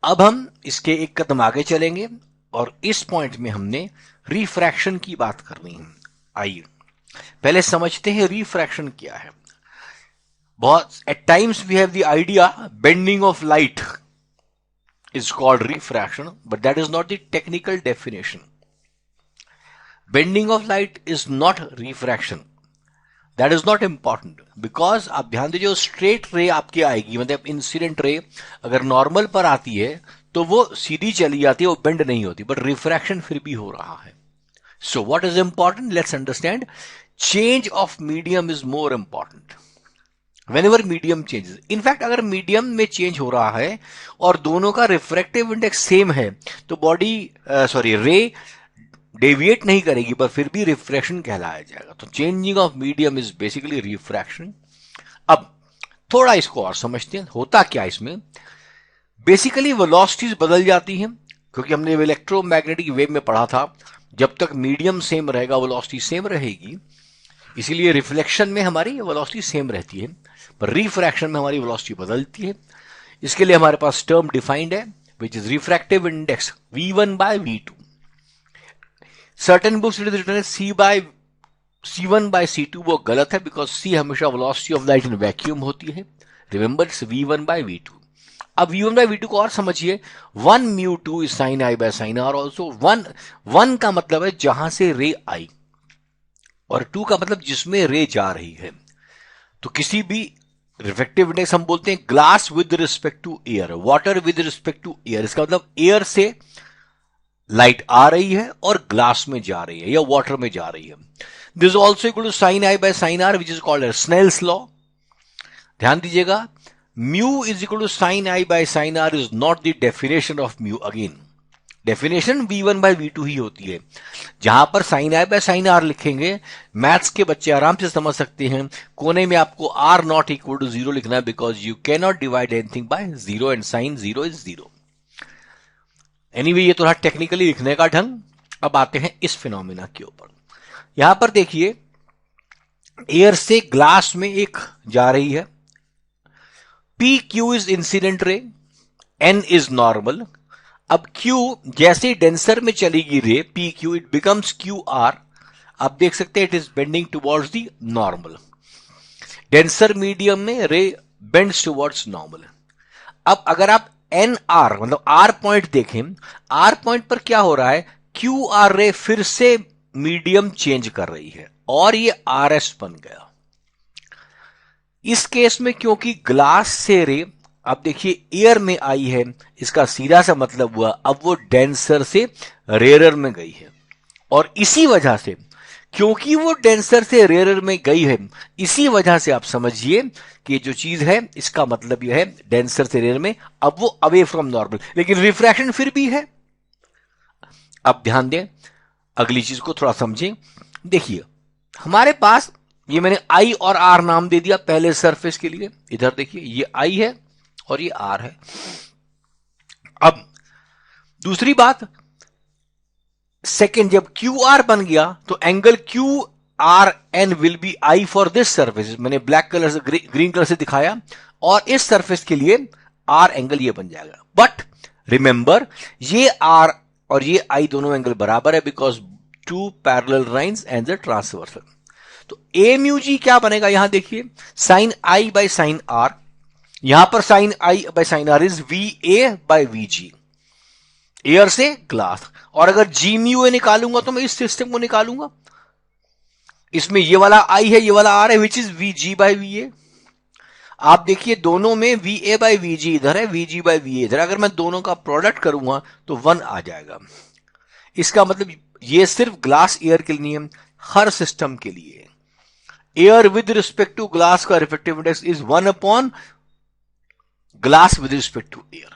अब हम इसके एक कदम आगे चलेंगे और इस पॉइंट में हमने रिफ्रैक्शन की बात करनी है। आइए पहले समझते हैं रिफ्रैक्शन क्या है। बहुत at times we have the idea bending of light is called refraction, but that is not the technical definition. Bending of light is not refraction. That is not important because आप ध्यान दीजिए straight रे आपकी आएगी, मतलब incident ray अगर normal पर आती है तो वो सीधी चली जाती है, वो बेंड नहीं होती, बट रिफ्रैक्शन फिर भी हो रहा है. So what is important? Let's understand. Change of medium is more important. Whenever medium changes, in fact अगर मीडियम में चेंज हो रहा है और दोनों का रिफ्रैक्टिव इंडेक्स सेम है तो रे डेविएट नहीं करेगी, पर फिर भी रिफ्रैक्शन कहलाया जाएगा. तो changing of medium is basically refraction. अब थोड़ा इसको और समझते हैं, होता क्या इसमें. बेसिकली वेलोसिटीज बदल जाती हैं, क्योंकि हमने इलेक्ट्रोमैग्नेटिक वेव में पढ़ा था जब तक मीडियम सेम रहेगा वेलोसिटी सेम रहेगी. इसीलिए रिफ्लेक्शन में हमारी वेलोसिटी सेम रहती है, पर रिफ्रैक्शन में हमारी वेलोसिटी बदलती है. इसके लिए हमारे पास टर्म डिफाइंड है which is refractive index v1 by v2. Certain books it is written c1 by c2. वो गलत है बिकॉज c हमेशा velocity of light in vacuum होती है. Remember it's v1 by v2. अब v1 by v2 को और समझिए. 1 mu2 is sin I by sin r also. 1 का मतलब है जहां से रे आई, और 2 का मतलब जिसमें रे जा रही है. तो किसी भी रिफ्रैक्टिव इंडेक्स हम बोलते हैं glass with respect to air, water with respect to air. इसका मतलब एयर से लाइट आ रही है और ग्लास में जा रही है या वाटर में जा रही है. This is also equal to sine I by sine R which is called Snell's law. ध्यान दीजिएगा, mu is equal to sine I by sine R is not the definition of mu. Again definition v1 by v2 ही होती है. जहां पर sine I by sine R लिखेंगे maths के बच्चे आराम से समझ सकते हैं. कोने में आपको r नॉट इक्वल टू 0 लिखना है because you can not divide anything by 0 and sine 0 is 0. Anyway ये तो रहा टेक्निकली लिखने का ढंग. अब आते हैं इस फिनोमिना के ऊपर. यहां पर देखिए एयर से ग्लास में एक जा रही है. P Q is incident ray, N is normal. अब Q जैसे डेंसर में चलेगी ray P Q, it becomes Q R. आप देख सकते हैं it is bending towards the normal. Denser medium में रे बेंड्स टुवर्ड्स नॉर्मल. अब अगर आप एन आर मतलब आर पॉइंट देखें, आर पॉइंट पर क्या हो रहा है, क्यू आर रे फिर से मीडियम चेंज कर रही है और ये आर एस बन गया. इस केस में क्योंकि ग्लास से रे अब देखिए एयर में आई है, इसका सीधा सा मतलब हुआ अब वो डेंसर से रेयरर में गई है. और इसी वजह से, क्योंकि वो डेंसर से रेयरर में गई है, इसी वजह से आप समझिए कि जो चीज है इसका मतलब यह है डेंसर से रेयरर में, अब वो अवे फ्रॉम नॉर्मल. लेकिन रिफ्रैक्शन फिर भी है. अब ध्यान दें, अगली चीज को थोड़ा समझें. देखिए हमारे पास ये मैंने आई और आर नाम दे दिया पहले सरफेस के लिए. इधर देखिए ये आई है और ये आर है. अब दूसरी बात, सेकेंड जब क्यू आर बन गया तो angle Q R N will be I for this surface. मैंने ब्लैक कलर से ग्रीन कलर से दिखाया, और इस सरफेस के लिए आर एंगल ये बन जाएगा. बट रिमेंबर ये आर और ये आई दोनों एंगल बराबर है because 2 parallel lines and the transversal. तो ए म्यू जी क्या बनेगा, यहां देखिए sine I by sine R. यहां पर sine I by sine R is V A by V G, air से ग्लास. और अगर जी म्यू ए निकालूंगा तो मैं इस सिस्टम को निकालूंगा. इसमें ये वाला आई है, ये वाला आर है, which is V G by V A. आप देखिए दोनों में V A by V G इधर है, V G by V A इधर. अगर मैं दोनों का प्रोडक्ट करूंगा तो 1 आ जाएगा. इसका मतलब ये सिर्फ ग्लास एयर के लिए है, हर सिस्टम के लिए. Air with respect to glass का refractive index is 1 upon glass with respect to air.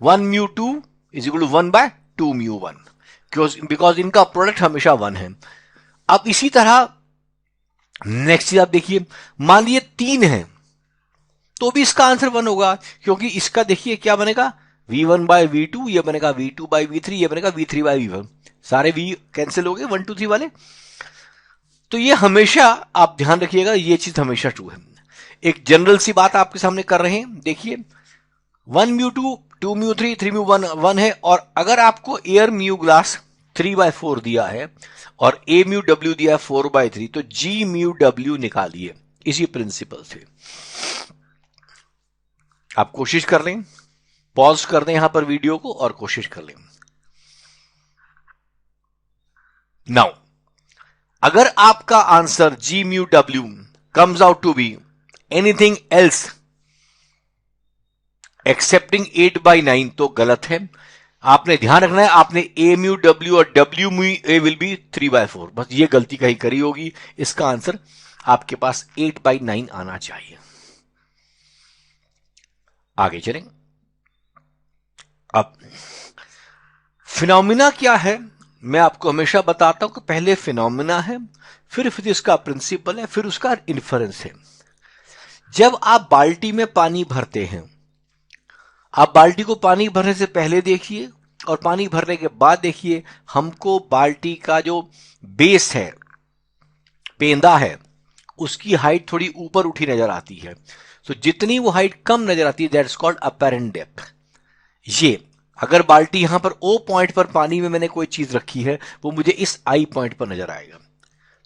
1 mu 2 is equal to 1 by 2 mu 1, because इनका प्रोडक्ट हमेशा 1 है. अब इसी तरह नेक्स्ट चीज आप देखिए, मान लीजिए 3 है तो भी इसका आंसर 1 होगा, क्योंकि इसका देखिए क्या बनेगा, v1 by v2, ये बनेगा v2 by v3, ये बनेगा v3 by v1. सारे v कैंसिल हो गए 1 2 3 वाले. तो ये हमेशा आप ध्यान रखिएगा, ये चीज हमेशा ट्रू है. एक जनरल सी बात आपके सामने कर रहे हैं. देखिए 1 mu 2 2 म्यू 3, 3 म्यू 1 है। और अगर आपको एयर म्यू ग्लास 3/4 दिया है और ए म्यू डब्ल्यू दिया है 4/3, तो जी म्यू डब्ल्यू निकालिए इसी प्रिंसिपल से। आप कोशिश कर लें, पॉज कर दें यहां पर वीडियो को और कोशिश कर लें। नाउ अगर आपका answer G mu W comes out to be anything else excepting 8/9 तो गलत है। आपने ध्यान रखना है, आपने ए म्यू डब्ल्यू और W mu A will be 3/4, बस ये गलती कहीं करी होगी। इसका आंसर आपके पास 8/9 आना चाहिए। आगे चलें। अब फिनोमिना क्या है, मैं आपको हमेशा बताता हूं कि पहले फिनोमिना है, फिर इसका प्रिंसिपल है, फिर उसका इन्फरेंस है। जब आप बाल्टी में पानी भरते हैं, आप बाल्टी को पानी भरने से पहले देखिए और पानी भरने के बाद देखिए, हमको बाल्टी का जो बेस है, पेंदा है, उसकी हाइट थोड़ी ऊपर उठी नजर आती है। तो जितनी वो हाइट कम नजर आती है, दैट्स कॉल्ड अपेरेंट डेप्थ। ये अगर बाल्टी यहां पर ओ पॉइंट पर पानी में मैंने कोई चीज रखी है, वो मुझे इस आई पॉइंट पर नजर आएगा।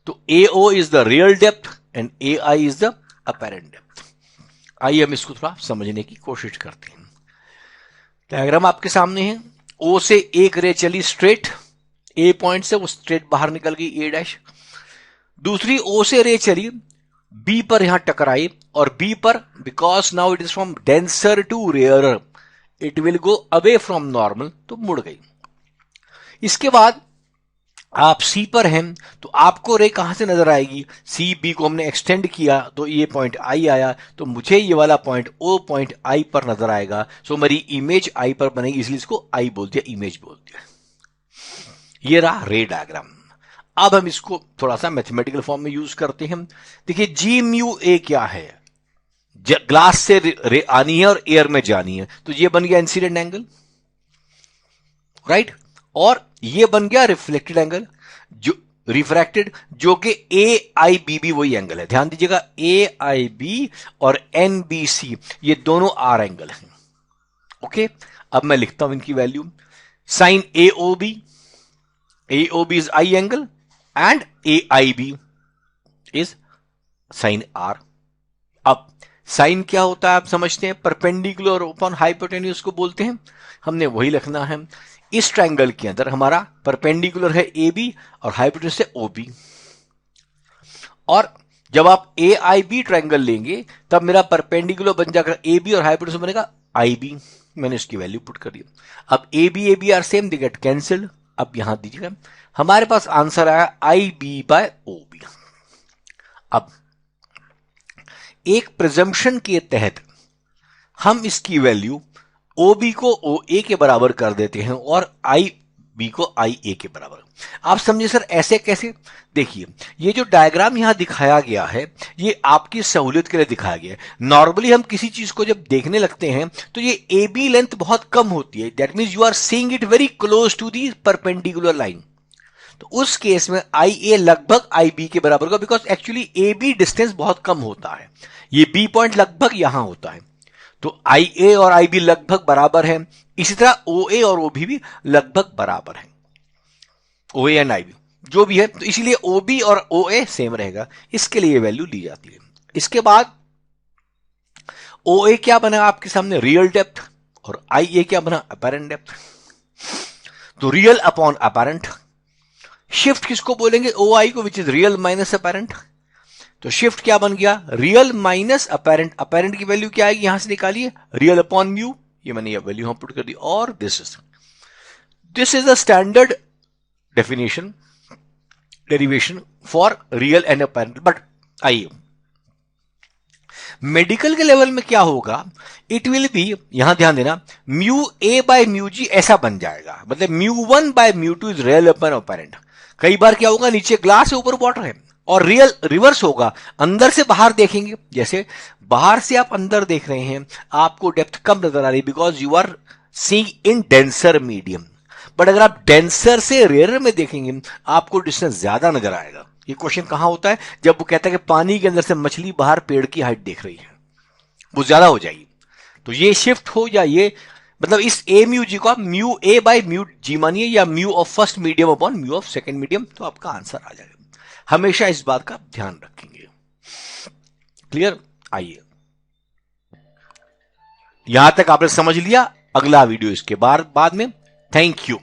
तो A O is the real depth and A I is the apparent depth. आइए हम इसको थोड़ा समझने की कोशिश करते हैं। डायग्राम आपके सामने है। ओ से एक रे चली स्ट्रेट, ए पॉइंट से वो स्ट्रेट बाहर निकल गई, ए डैश। दूसरी ओ से रे चली, बी पर यहां टकराई, और बी पर because now it is from denser to rarer, it will go away from normal, तो मुड़ गई। इसके बाद आप सी पर हैं, तो आपको रे कहां से नजर आएगी, सी बी को हमने एक्सटेंड किया तो ये पॉइंट आई आया, तो मुझे ये वाला पॉइंट ओ पॉइंट आई पर नजर आएगा। सो मेरी इमेज आई पर बनेगी, इसलिए इसको आई बोल दिया, इमेज बोल दिया। ये रहा रे डायग्राम। अब हम इसको थोड़ा सा मैथमेटिकल फॉर्म में यूज करते हैं। देखिए जी म्यू ए क्या है, ग्लास से रे आनी है और एयर में जानी है, तो ये बन गया इंसिडेंट एंगल, राइट। और ये बन गया रिफ्लेक्टेड एंगल, जो रिफ्रैक्टेड, जो कि ए आई बी बी वही एंगल है। ध्यान दीजिएगा, ए आई बी और एन बी सी ये दोनों आर एंगल हैं। ओके, अब मैं लिखता हूं इनकी value. Sine A O B is I angle and A I B is sine R. अब साइन क्या होता है आप समझते हैं, परपेंडिकुलर अपॉन हाइपोटेन्यूज को बोलते हैं। हमने वही लिखना है। इस ट्रायंगल के अंदर हमारा परपेंडिकुलर है ए बी और हाइपोटेन्यूज है ओ बी। और जब आप ए आई बी ट्रायंगल लेंगे तब मेरा परपेंडिकुलर बन जाएगा ए बी और हाइपोटेन्यूज बनेगा आई बी। मैंने इसकी वैल्यू पुट कर दी। अब A B are same, they get cancelled. अब यहां दीजिएगा, हमारे पास आंसर आया I B by O B. अब एक प्रिजम्पशन के तहत हम इसकी वैल्यू ओ बी को ओ ए के बराबर कर देते हैं और आई बी को आई ए के बराबर। आप समझिए सर ऐसे कैसे, देखिए ये जो डायग्राम यहां दिखाया गया है ये आपकी सहूलियत के लिए दिखाया गया है। नॉर्मली हम किसी चीज को जब देखने लगते हैं तो ये ए बी लेंथ बहुत कम होती है, that means you are seeing it very close to the perpendicular line. तो उस केस में आई ए लगभग आई बी के बराबर होगा, because actually A B distance बहुत कम होता है, ये बी पॉइंट लगभग यहां होता है। तो आई ए और आई बी लगभग बराबर है। इसी तरह ओ ए और ओ भी लगभग बराबर है, ओ ए एंड आई बी जो भी है। तो इसीलिए ओ बी और ओ ए सेम रहेगा, इसके लिए वैल्यू ली जाती है। इसके बाद ओ ए क्या बना आपके सामने, रियल डेप्थ, और आई ए क्या बना, अपेरेंट डेप्थ। तो रियल अपॉन अपेरेंट, शिफ्ट किसको बोलेंगे, ओ आई को, which is real minus apparent. तो शिफ्ट क्या बन गया, रियल माइनस अपेरेंट। अपेरेंट की वैल्यू क्या आएगी, यहां से निकालिए, रियल अपॉन म्यू, ये मैंने ये वैल्यू यहां पुट कर दी। और this is the standard definition, derivation for real and apparent. But आइए मेडिकल के लेवल में क्या होगा, इट विल बी, यहां ध्यान देना, mu A by mu G ऐसा बन जाएगा, मतलब mu one by mu two is real upon apparent. कई बार क्या होगा, नीचे ग्लास है ऊपर वाटर है, और रियल रिवर्स होगा, अंदर से बाहर देखेंगे, जैसे बाहर से आप अंदर देख रहे हैं आपको डेप्थ कम नजर आ रही, because you are seeing in denser medium. But अगर आप डेंसर से रेयर में देखेंगे आपको डिस्टेंस ज्यादा नजर आएगा। ये क्वेश्चन कहां होता है, जब वो कहता है कि पानी के अंदर से मछली बाहर पेड़ की हाइट देख रही है, वो ज्यादा हो जाएगी। तो ये शिफ्ट हो या ये मतलब इस ए म्यू जी को आप mu A by mu G मानिए या mu of first medium upon mu of second medium, तो आपका आंसर आ जाएगा। हमेशा इस बात का ध्यान रखेंगे। क्लियर? आइए, यहां तक आपने समझ लिया, अगला वीडियो इसके बाद में। Thank you.